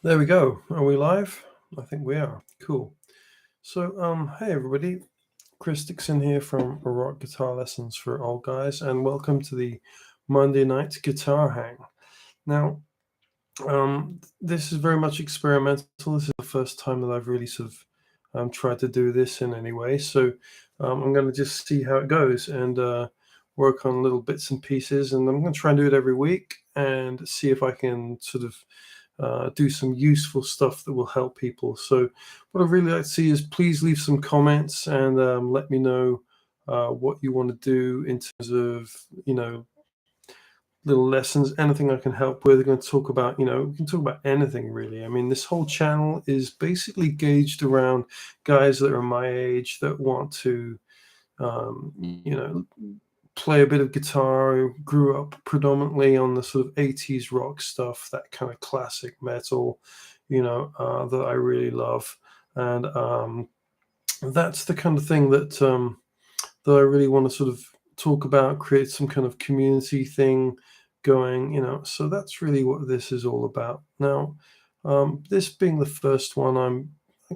There we go. Are we live? I think we are. Cool. So, hey everybody, Chris Dixon here from Rock Guitar Lessons for Old Guys, and welcome to the Monday night guitar hang. Now, this is very much experimental. This is the first time that I've really sort of tried to do this in any way. So, I'm going to just see how it goes and work on little bits and pieces, and I'm going to try and do it every week and see if I can sort of do some useful stuff that will help people. So what I'd really like to see is please leave some comments and let me know what you want to do in terms of, little lessons, anything I can help with. We're going to talk about, we can talk about anything really. I mean, this whole channel is basically gauged around guys that are my age that want to, um, you know, play a bit of guitar. Grew up predominantly on the sort of 80s rock stuff, that kind of classic metal, that I really love. And that's the kind of thing that I really want to sort of talk about, create some kind of community thing going, so that's really what this is all about. Now, this being the first one, I'm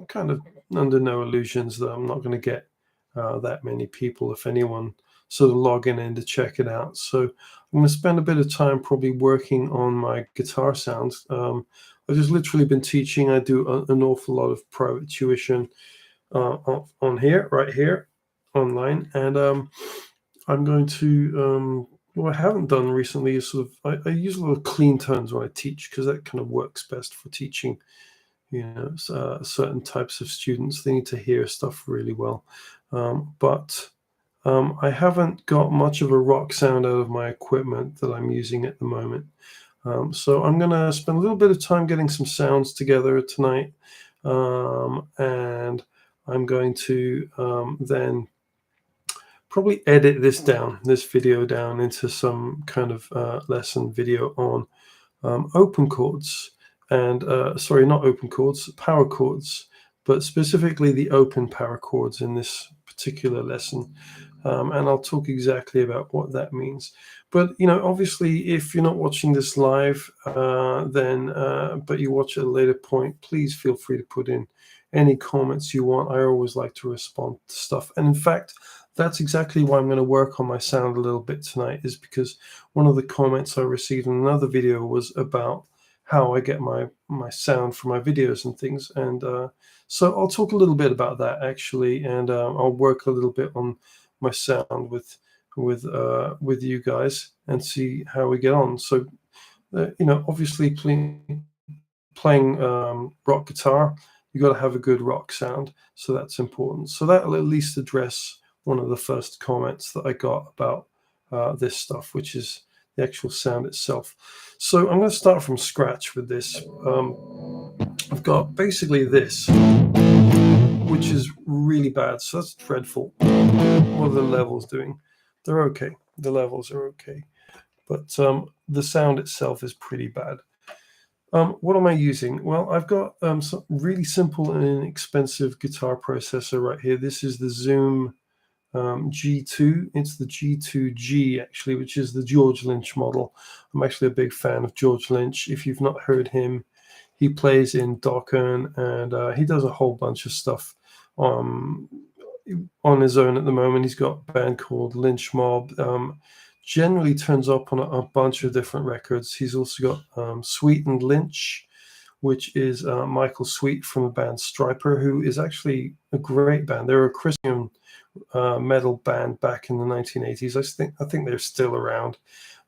kind of under no illusions that I'm not going to get that many people, if anyone, sort of logging in to check it out. So I'm going to spend a bit of time probably working on my guitar sounds. I've just literally been teaching. I do an awful lot of private tuition on here, right here, online, and I'm going to what I haven't done recently is sort of I use a lot of clean tones when I teach, because that kind of works best for teaching certain types of students. They need to hear stuff really well, but I haven't got much of a rock sound out of my equipment that I'm using at the moment. So I'm going to spend a little bit of time getting some sounds together tonight, and I'm going to then probably edit this video down into some kind of lesson video on open chords, and sorry, not open chords, power chords, but specifically the open power chords in this particular lesson. And I'll talk exactly about what that means. But, obviously, if you're not watching this live, but you watch at a later point, please feel free to put in any comments you want. I always like to respond to stuff. And in fact, that's exactly why I'm going to work on my sound a little bit tonight, is because one of the comments I received in another video was about how I get my sound from my videos and things. And so I'll talk a little bit about that actually, and I'll work a little bit on my sound with you guys and see how we get on. So obviously playing rock guitar, you got to have a good rock sound, so that's important. So that'll at least address one of the first comments that I got about this stuff, which is the actual sound itself. So I'm going to start from scratch with this. I've got basically this, which is really bad, so that's dreadful. What are the levels doing? They're okay. The levels are okay, but the sound itself is pretty bad. What am I using? Well, I've got some really simple and inexpensive guitar processor right here. This is the Zoom G2. It's the G2G actually, which is the George Lynch model. I'm actually a big fan of George Lynch. If you've not heard him, he plays in Dokken, and he does a whole bunch of stuff on his own at the moment. He's got a band called Lynch Mob. Generally turns up on a bunch of different records. He's also got Sweet and Lynch, which is Michael Sweet from the band Stryper, who is actually a great band. They're a Christian metal band back in the 1980s. I think they're still around.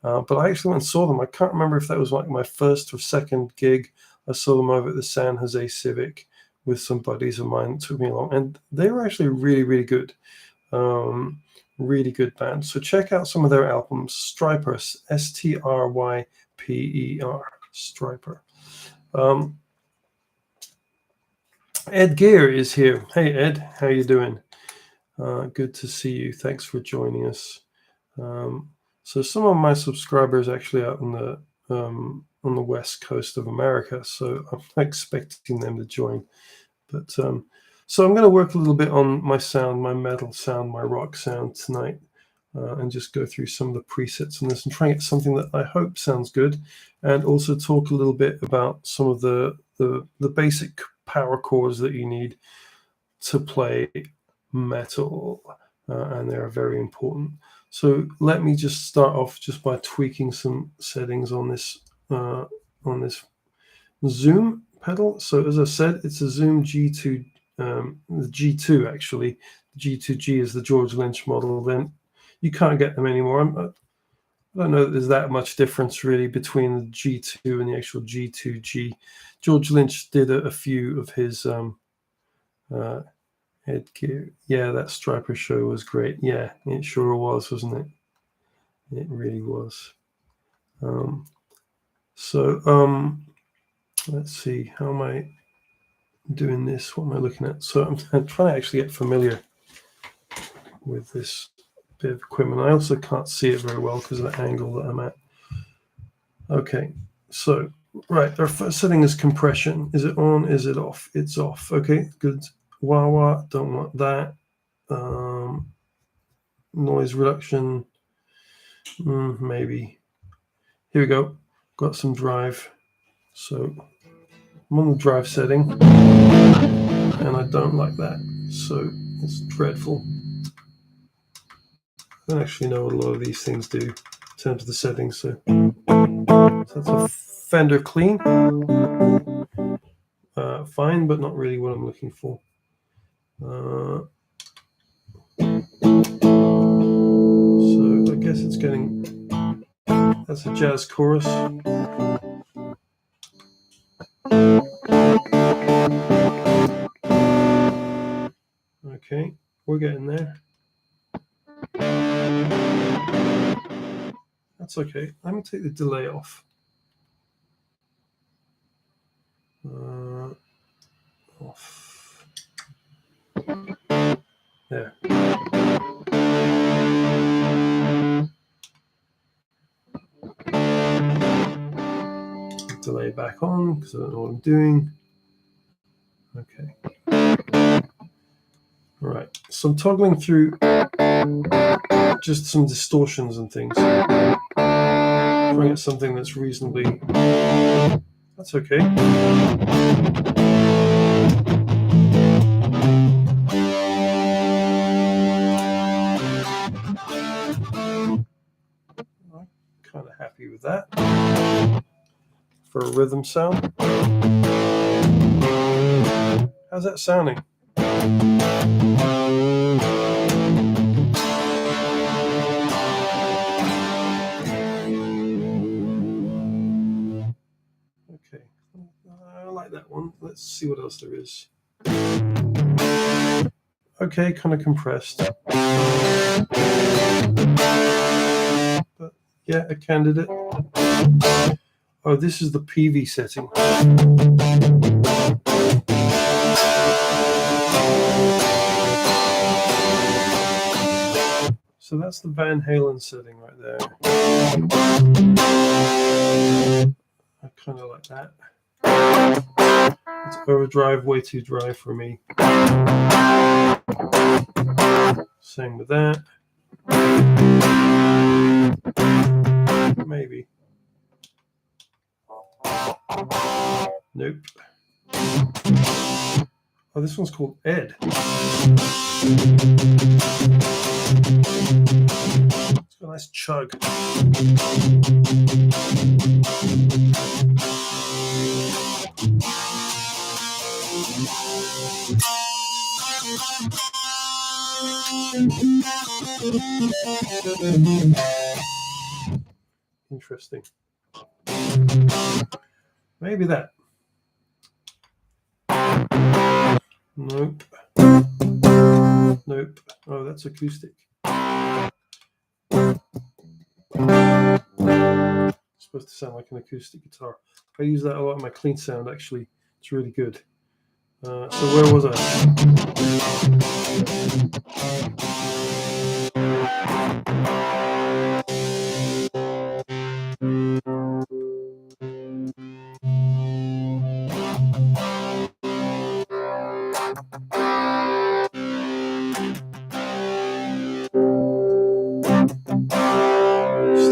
But I actually went and saw them. I can't remember if that was like my first or second gig. I saw them over at the San Jose Civic with some buddies of mine that took me along, and they were actually really, really good. Really good band. So check out some of their albums. Stryper, Stryper, Stryper. Ed Gear is here. Hey Ed, how you doing? Good to see you. Thanks for joining us. So some of my subscribers actually out on the west coast of America, so I'm expecting them to join. But so I'm going to work a little bit on my sound, my metal sound, my rock sound tonight, and just go through some of the presets on this and try and get something that I hope sounds good, and also talk a little bit about some of the the basic power chords that you need to play metal, and they are very important. So let me just start off just by tweaking some settings on this zoom pedal. So as I said, it's a zoom G2, the G2 actually. The G2G is the George Lynch model. Then you can't get them anymore. I don't know that there's that much difference really between the G2 and the actual G2G. George Lynch did a few of his headgear. Yeah, that Striper show was great. Yeah, it sure was, wasn't it? It really was. Let's see, how am I doing this? What am I looking at? So I'm trying to actually get familiar with this bit of equipment. I also can't see it very well because of the angle that I'm at. Okay, so right, our first setting is compression. Is it on? Is it off? It's off. Okay, good. Wah-wah, don't want that. Noise reduction, maybe. Here we go. Got some drive. So I'm on the drive setting, and I don't like that. So it's dreadful. I don't actually know what a lot of these things do in terms of the settings. So that's a Fender clean. Fine, but not really what I'm looking for. So I guess it's getting, that's a jazz chorus. Okay, we're getting there. That's okay. Let me take the delay off. Off. There. Delay back on because I don't know what I'm doing. Okay. All right. So I'm toggling through just some distortions and things. Trying to get something that's reasonably. That's okay. I'm kind of happy with that for a rhythm sound. How's that sounding? Okay, I like that one. Let's see what else there is. Okay, kind of compressed. But yeah, a candidate. Oh, this is the PV setting. So that's the Van Halen setting right there. I kind of like that. It's overdrive, way too dry for me. Same with that. Maybe. Nope. Oh, this one's called Ed. It's got a nice chug. Interesting. Maybe that. Nope. Nope. Oh, that's acoustic. It's supposed to sound like an acoustic guitar. I use that a lot in my clean sound, actually. It's really good. So where was I?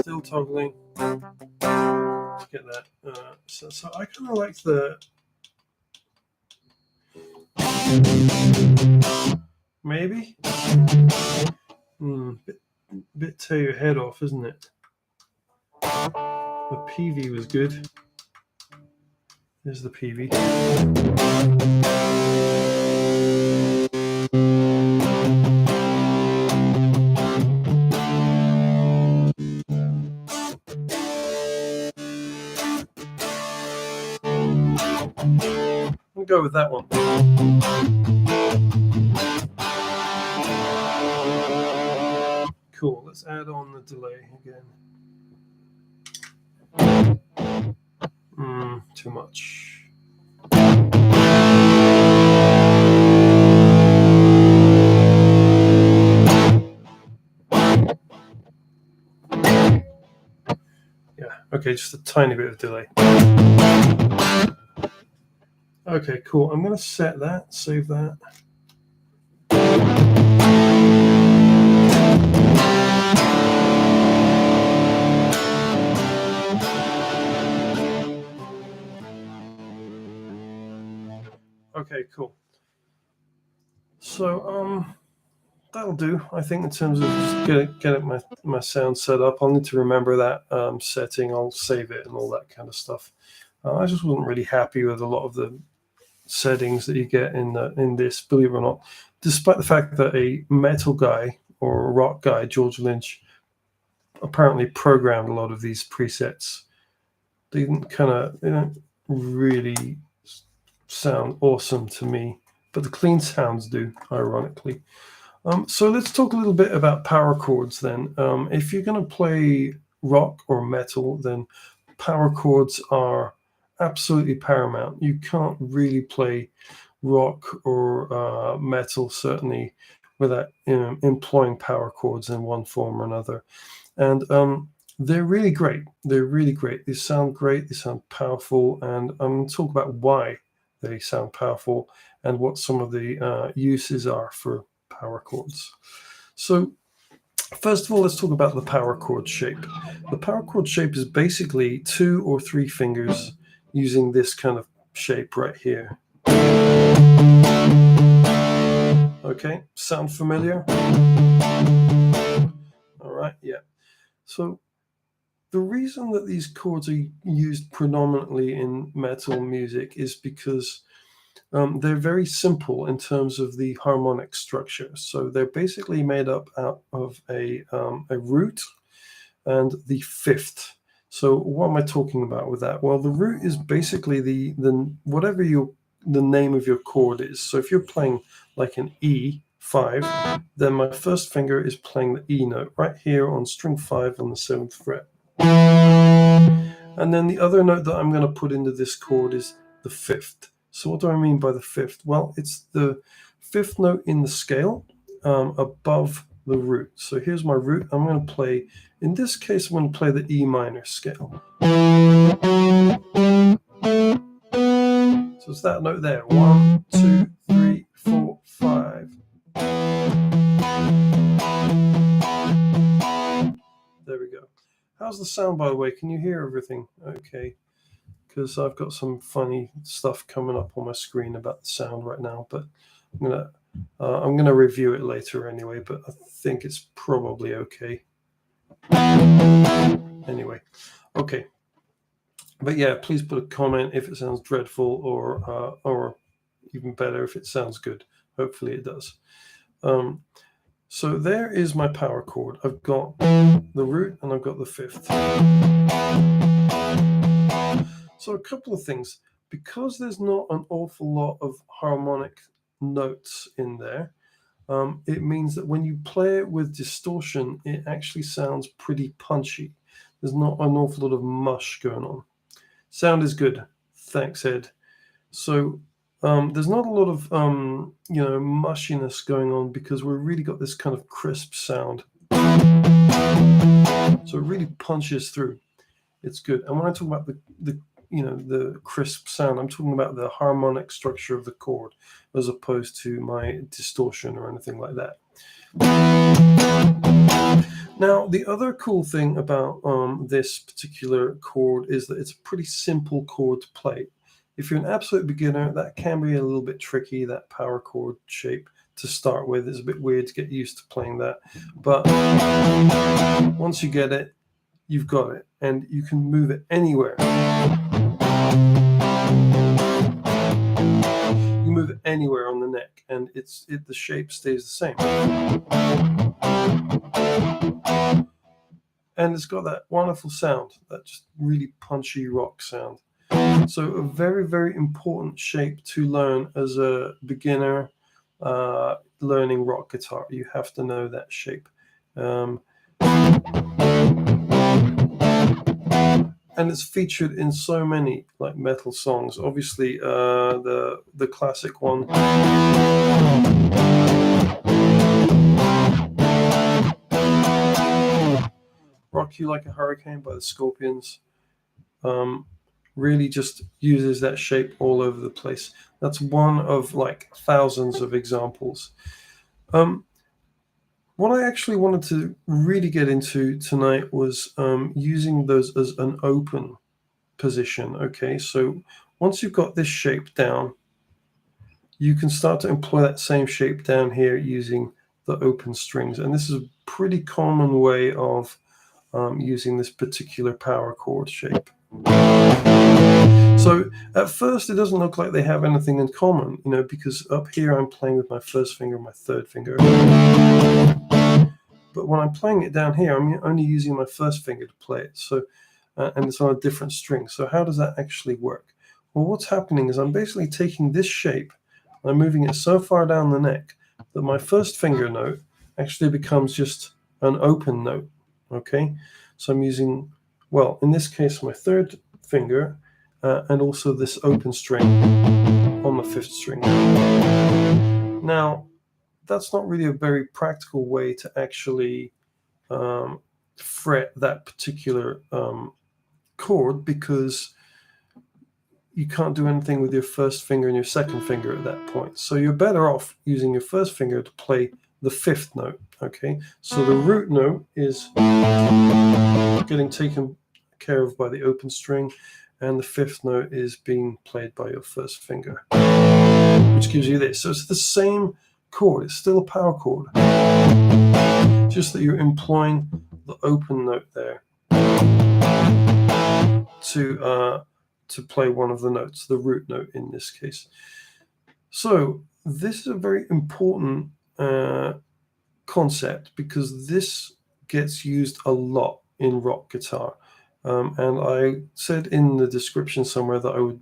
Still toggling. Let's get that. So I kind of like the Maybe? Bit tear your head off, isn't it? The PV was good. There's the PV. We'll go with that one. Cool, let's add on the delay again. Too much. Yeah, okay, just a tiny bit of delay. Okay, cool. I'm going to set that, save that. Okay, cool. So that'll do, I think, in terms of just get my sound set up. I'll need to remember that setting. I'll save it and all that kind of stuff. I just wasn't really happy with a lot of the settings that you get in this, believe it or not, despite the fact that a metal guy or a rock guy, George Lynch, apparently programmed a lot of these presets. They don't really sound awesome to me, but the clean sounds do, ironically. So let's talk a little bit about power chords then. If you're going to play rock or metal, then power chords are absolutely paramount. You can't really play rock or metal, certainly, without employing power chords in one form or another. And they're really great. They're really great. They sound great. They sound powerful. And I'm going to talk about why they sound powerful and what some of the uses are for power chords. So first of all, let's talk about the power chord shape. The power chord shape is basically 2 or 3 fingers using this kind of shape right here. Okay, sound familiar? All right, yeah. So the reason that these chords are used predominantly in metal music is because they're very simple in terms of the harmonic structure. So they're basically made up out of a root and the fifth. So what am I talking about with that? Well, the root is basically the whatever the name of your chord is. So if you're playing like an E5, then my first finger is playing the E note right here on string 5 on the 7th fret. And then the other note that I'm going to put into this chord is the 5th. So what do I mean by the 5th? Well, it's the 5th note in the scale above the root. So here's my root. I'm going to play, in this case, I'm going to play the E minor scale. So it's that note there. 1, 2, 3, 4, 5. There we go. How's the sound, by the way? Can you hear everything? Okay. Because I've got some funny stuff coming up on my screen about the sound right now, but I'm gonna review it later anyway. But I think it's probably okay. Anyway, okay. But yeah, please put a comment if it sounds dreadful, or even better if it sounds good. Hopefully it does. So there is my power chord. I've got the root and I've got the 5th. So a couple of things. Because there's not an awful lot of harmonic notes in there, it means that when you play it with distortion, it actually sounds pretty punchy. There's not an awful lot of mush going on. Sound is good. Thanks, Ed. So there's not a lot of mushiness going on because we've really got this kind of crisp sound. So it really punches through. It's good. And when I talk about the crisp sound, I'm talking about the harmonic structure of the chord as opposed to my distortion or anything like that. Now, the other cool thing about this particular chord is that it's a pretty simple chord to play. if you're an absolute beginner, that can be a little bit tricky, that power chord shape to start with. It's a bit weird to get used to playing that. But once you get it, you've got it, and you can move it anywhere. You move it anywhere on the neck, and the shape stays the same. And it's got that wonderful sound, that just really punchy rock sound. So a very, very important shape to learn as a beginner learning rock guitar. You have to know that shape. And it's featured in so many like metal songs. Obviously, the classic one. Rock You Like a Hurricane by the Scorpions. Really just uses that shape all over the place. That's one of like thousands of examples. What I actually wanted to really get into tonight was using those as an open position. Okay, so once you've got this shape down, you can start to employ that same shape down here using the open strings. And this is a pretty common way of using this particular power chord shape. So at first it doesn't look like they have anything in common, you know, because up here I'm playing with my first finger and my third finger. But when I'm playing it down here, I'm only using my first finger to play it. So, and it's on a different string. So how does that actually work? Well, what's happening is I'm basically taking this shape, I'm moving it so far down the neck that my first finger note actually becomes just an open note. Okay, so I'm using, well, in this case, my third finger and also this open string on the fifth string. Now, that's not really a very practical way to actually fret that particular chord, because you can't do anything with your first finger and your second finger at that point. So you're better off using your first finger to play the fifth note. Okay, so the root note is getting taken care of by the open string, and the fifth note is being played by your first finger, which gives you this. So it's the same chord, it's still a power chord, just that you're employing the open note there to play one of the notes, the root note in this case. So this is a very important concept, because this gets used a lot in rock guitar. And I said in the description somewhere that I would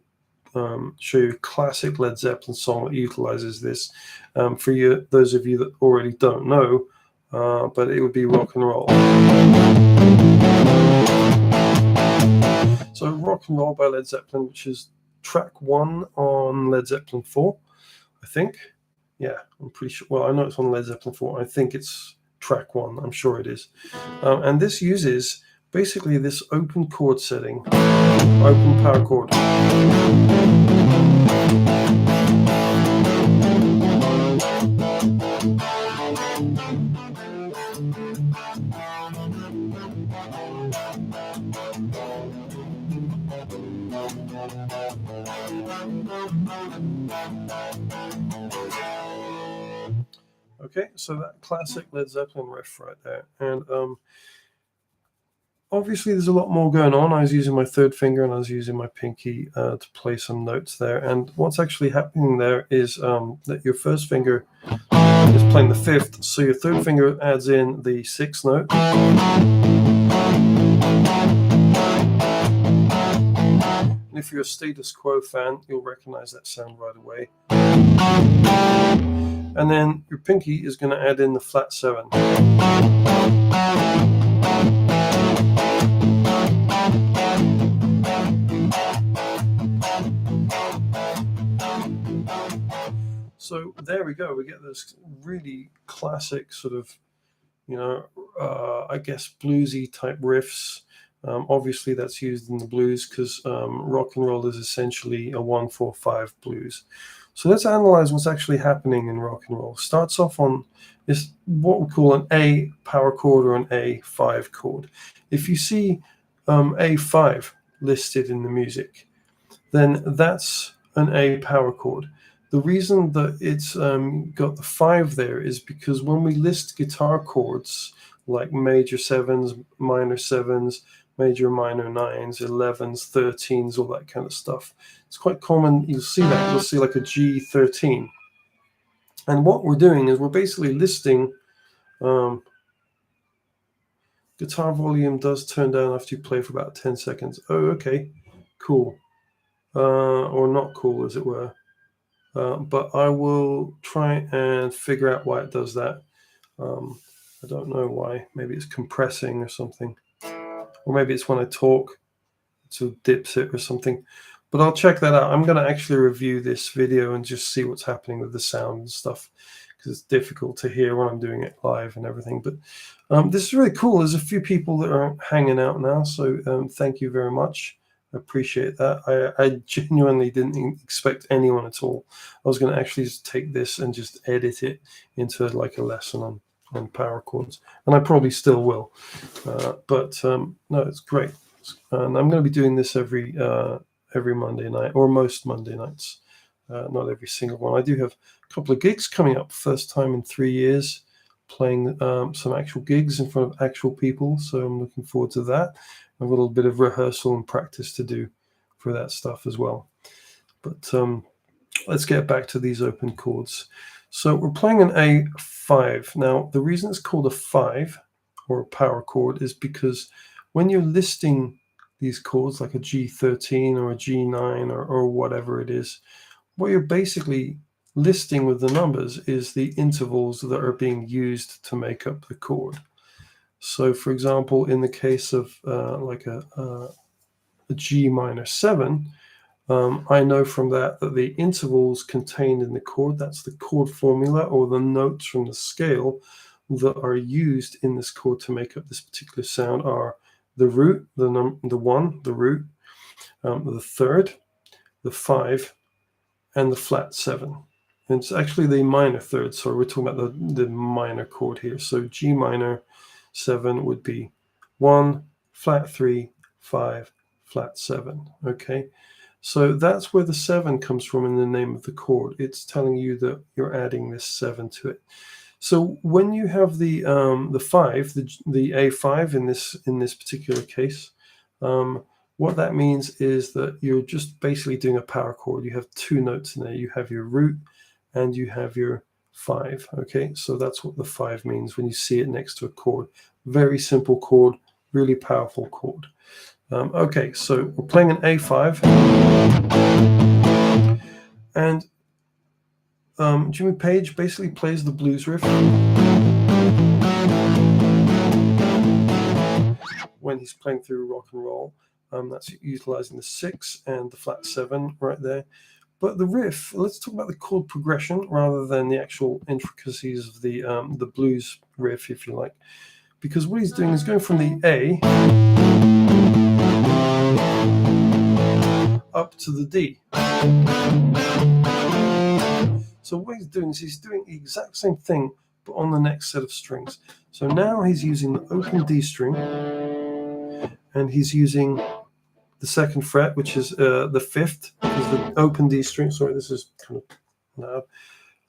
show you a classic Led Zeppelin song that utilizes this. For you, those of you that already don't know, but it would be Rock and Roll. So Rock and Roll by Led Zeppelin, which is track 1 on Led Zeppelin 4, I think. Yeah, I'm pretty sure. Well, I know it's on Led Zeppelin 4. I think it's track 1. I'm sure it is. And this uses basically this open chord setting, open power chord. Okay, so that classic Led Zeppelin riff right there. And obviously there's a lot more going on. I was using my third finger and I was using my pinky to play some notes there. And what's actually happening there is that your first finger is playing the fifth, so your third finger adds in the sixth note. And if you're a Status Quo fan, you'll recognize that sound right away. And then your pinky is going to add in the flat 7. So there we go. We get this really classic sort of, you know, I guess bluesy type riffs. Obviously that's used in the blues because rock and roll is essentially a 1-4-5 blues. So let's analyze what's actually happening in rock and roll. Starts off on is what we call an A power chord or an A5 chord. If you see A5 listed in the music, then that's an A power chord. The reason that it's got the 5 there is because when we list guitar chords like major 7s, minor 7s, major minor 9s, 11s, 13s, all that kind of stuff, it's quite common. You'll see that. You'll see like a G13. And what we're doing is we're basically listing guitar volume does turn down after you play for about 10 seconds. Oh, okay, cool. Or not cool, as it were. But I will try and figure out why it does that. I don't know why. Maybe it's compressing or something. Or maybe it's when I talk, it sort of dips it or something. But I'll check that out. I'm going to actually review this video and just see what's happening with the sound and stuff, because it's difficult to hear when I'm doing it live and everything. But this is really cool. There's a few people that are hanging out now, so thank you very much. I appreciate that. I genuinely didn't expect anyone at all. I was going to actually just take this and just edit it into like a lesson on power chords, and I probably still will. But no, it's great. And I'm going to be doing this every Monday night, or most Monday nights. Not every single one. I do have a couple of gigs coming up. First time in 3 years playing some actual gigs in front of actual people. So I'm looking forward to that. A little bit of rehearsal and practice to do for that stuff as well. But let's get back to these open chords. So we're playing an A5. Now, the reason it's called a 5 or a power chord is because when you're listing these chords like a G13 or a G9 or whatever it is, what you're basically listing with the numbers is the intervals that are being used to make up the chord. So, for example, in the case of like a G minor 7, I know from that the intervals contained in the chord, that's the chord formula or the notes from the scale that are used in this chord to make up this particular sound, are the root, the 1, the root, the third, the 5, and the flat 7. And it's actually the minor third. So we're talking about the minor chord here. So G minor 7 would be 1, flat 3, 5, flat 7. Okay. So that's where the 7 comes from in the name of the chord. It's telling you that you're adding this 7 to it. So when you have the 5, the A5 in this particular case, what that means is that you're just basically doing a power chord. You have 2 notes in there. You have your root and you have your 5. Okay, so that's what the 5 means when you see it next to a chord. Very simple chord, really powerful chord. Okay, so we're playing an A5, and Jimmy Page basically plays the blues riff when he's playing through rock and roll. That's utilizing the 6 and the flat 7 right there. But the riff, let's talk about the chord progression rather than the actual intricacies of the blues riff, if you like. Because what he's doing is going from the A up to the D. So what he's doing is he's doing the exact same thing, but on the next set of strings. So now he's using the open D string, and he's using the 2nd fret, which is the 5th, because the open D string, sorry, this is kind of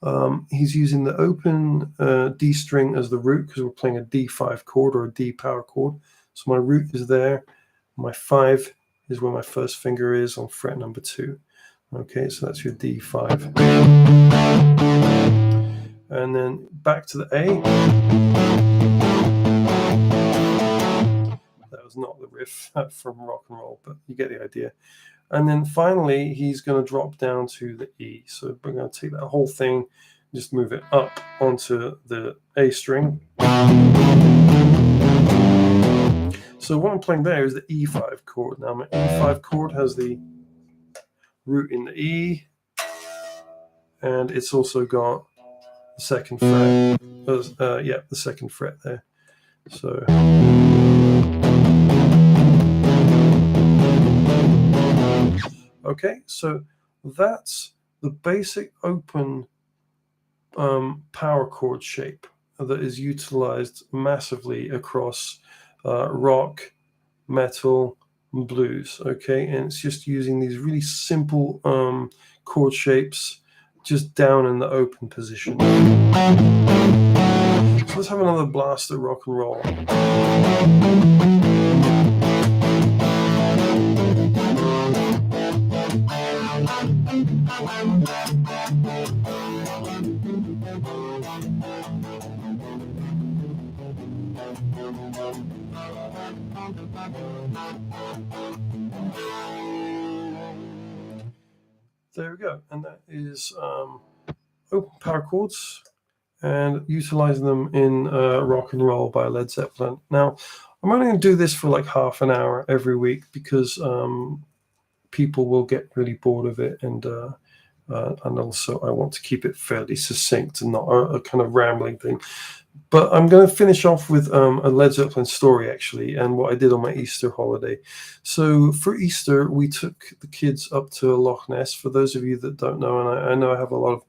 loud. He's using the open D string as the root, because we're playing a D5 chord or a D power chord. So my root is there. My 5 is where my first finger is on fret number 2. Okay, so that's your D5. And then back to the A. That was not the riff from rock and roll, but you get the idea. And then finally, he's going to drop down to the E. So we're going to take that whole thing, just move it up onto the A string. So what I'm playing there is the E5 chord. Now my E5 chord has the root in the E, and it's also got the 2nd fret. Yeah, the 2nd fret there. So okay, so that's the basic open power chord shape that is utilized massively across rock, metal, blues, okay? And it's just using these really simple chord shapes just down in the open position. So let's have another blast at rock and roll. There we go, and that is open power chords and utilizing them in rock and roll by Led Zeppelin. Now, I'm only going to do this for like half an hour every week because people will get really bored of it, and also I want to keep it fairly succinct and not a kind of rambling thing. But I'm going to finish off with a Led Zeppelin story, actually, and what I did on my Easter holiday. So for Easter, we took the kids up to Loch Ness. For those of you that don't know, and I know I have a lot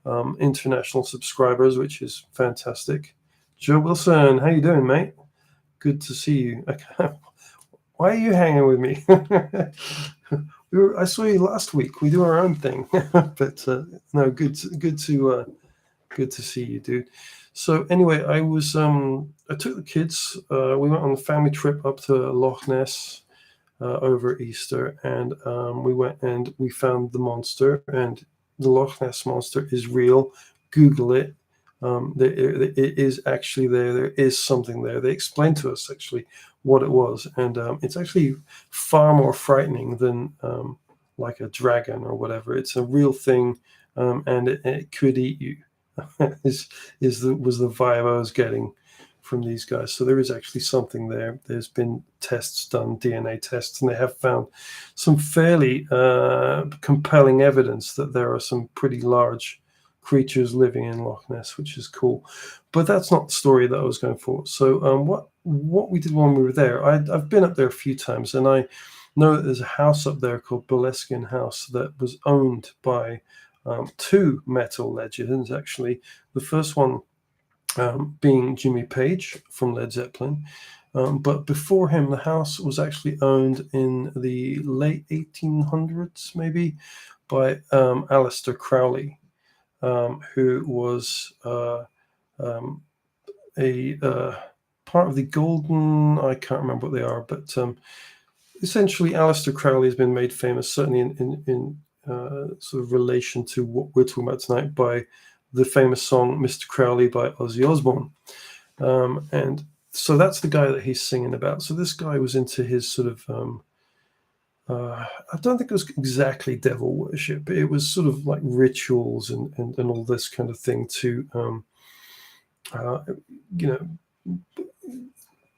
of international subscribers, which is fantastic. Joe Wilson, how you doing, mate? Good to see you. Why are you hanging with me? I saw you last week. We do our own thing, but no, good to see you, dude. So anyway, I took the kids. We went on a family trip up to Loch Ness over Easter, and we went and we found the monster, and the Loch Ness monster is real. Google it. It is actually there. There is something there. They explained to us actually what it was, and it's actually far more frightening than like a dragon or whatever. It's a real thing, and it could eat you. was the vibe I was getting from these guys. So there is actually something there. There's been tests done, DNA tests, and they have found some fairly compelling evidence that there are some pretty large creatures living in Loch Ness, which is cool. But that's not the story that I was going for. So what we did when we were there, I've been up there a few times, and I know that there's a house up there called Bellescan House that was owned by two metal legends, actually. The first one being Jimmy Page from Led Zeppelin. But before him, the house was actually owned in the late 1800s, maybe, by Aleister Crowley, who was a part of the Golden, I can't remember what they are, but essentially Aleister Crowley has been made famous, certainly in sort of relation to what we're talking about tonight, by the famous song Mr. Crowley by Ozzy Osbourne. And so that's the guy that he's singing about. So this guy was into his sort of, I don't think it was exactly devil worship, but it was sort of like rituals and all this kind of thing to,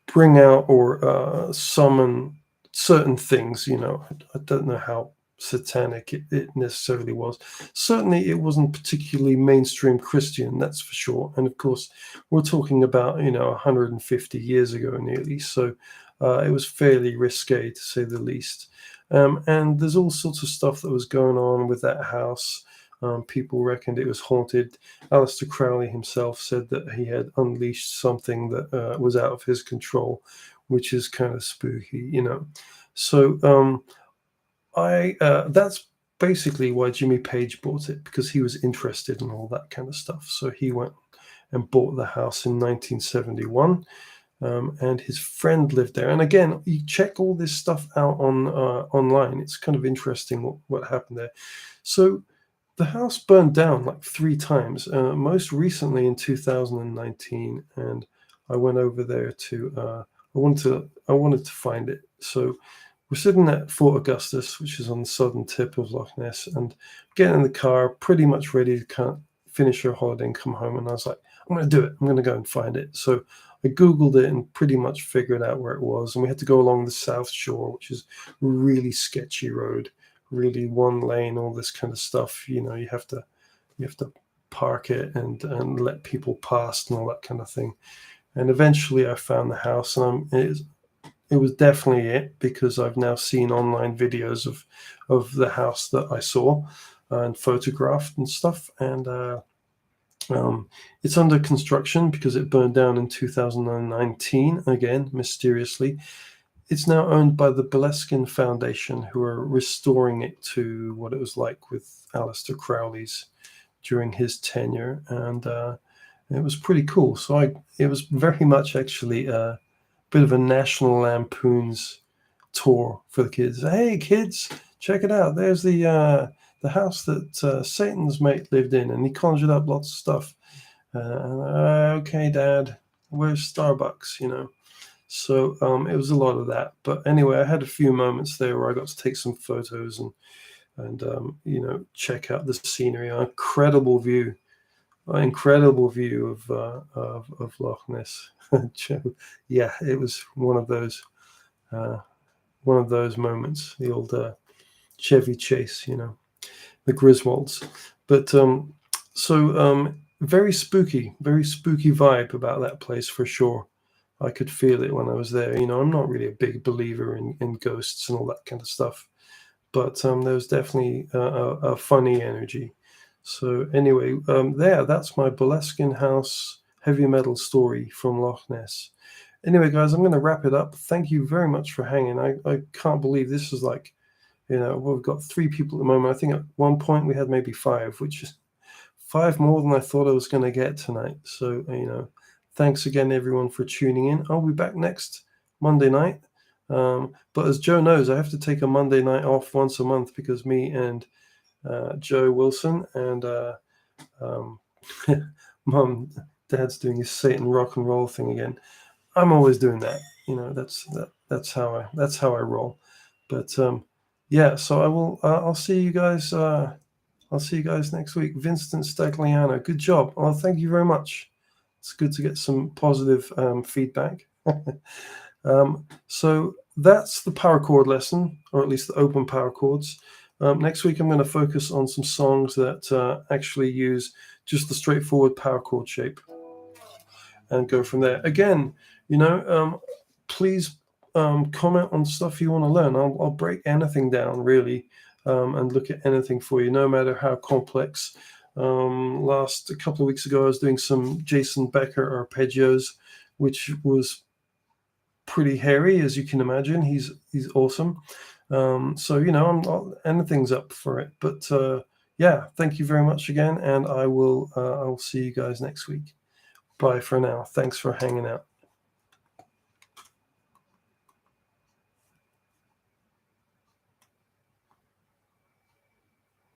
bring out or summon certain things. I don't know how satanic it necessarily was. Certainly it wasn't particularly mainstream Christian, that's for sure. And of course we're talking about 150 years ago nearly, so it was fairly risque to say the least. And there's all sorts of stuff that was going on with that house. People reckoned it was haunted. Aleister Crowley himself said that he had unleashed something that was out of his control, which is kind of spooky. So that's basically why Jimmy Page bought it, because he was interested in all that kind of stuff. So he went and bought the house in 1971, and his friend lived there. And again, you check all this stuff out on online. It's kind of interesting what happened there. So the house burned down like 3 times, most recently in 2019, and I went over there to I wanted to find it. So we're sitting at Fort Augustus, which is on the southern tip of Loch Ness, and getting in the car, pretty much ready to kind of finish our holiday and come home. And I was like, I'm going to do it. I'm going to go and find it. So I Googled it and pretty much figured out where it was. And we had to go along the South Shore, which is a really sketchy road, really one lane, all this kind of stuff. You have to park it and let people pass and all that kind of thing. And eventually I found the house, and it was definitely it, because I've now seen online videos of the house that I saw and photographed and stuff. And it's under construction because it burned down in 2019, again, mysteriously. it's now owned by the Bellescan Foundation, who are restoring it to what it was like with Aleister Crowley's during his tenure, and it was pretty cool. So it was very much actually a bit of a National Lampoon's tour for the kids. Hey kids, check it out. There's the house that Satan's mate lived in, and he conjured up lots of stuff. Okay, Dad, where's Starbucks? So it was a lot of that. But anyway, I had a few moments there where I got to take some photos and check out the scenery. Incredible view of Loch Ness. Yeah, it was one of those moments. The old Chevy Chase, the Griswolds. But very spooky vibe about that place for sure. I could feel it when I was there. I'm not really a big believer in ghosts and all that kind of stuff, but there was definitely a funny energy. So anyway, that's my Bellescan House heavy metal story from Loch Ness. Anyway, guys, I'm going to wrap it up. Thank you very much for hanging. I can't believe this is like, we've got 3 people at the moment. I think at one point we had maybe 5, which is 5 more than I thought I was going to get tonight. So, thanks again, everyone, for tuning in. I'll be back next Monday night. But as Joe knows, I have to take a Monday night off once a month because me and Joe Wilson and Dad's doing his Satan rock and roll thing again. I'm always doing that. That's how I roll. But yeah, so I will. I'll see you guys. I'll see you guys next week. Vincent Stagliano, good job. Well, thank you very much. It's good to get some positive feedback. So that's the power chord lesson, or at least the open power chords. Next week, I'm going to focus on some songs that actually use just the straightforward power chord shape and go from there. Again, please comment on stuff you want to learn. I'll break anything down, really, and look at anything for you, no matter how complex. A couple of weeks ago, I was doing some Jason Becker arpeggios, which was pretty hairy, as you can imagine. He's awesome. So anything's up for it. But yeah, thank you very much again, and I'll see you guys next week. Bye for now. Thanks for hanging out.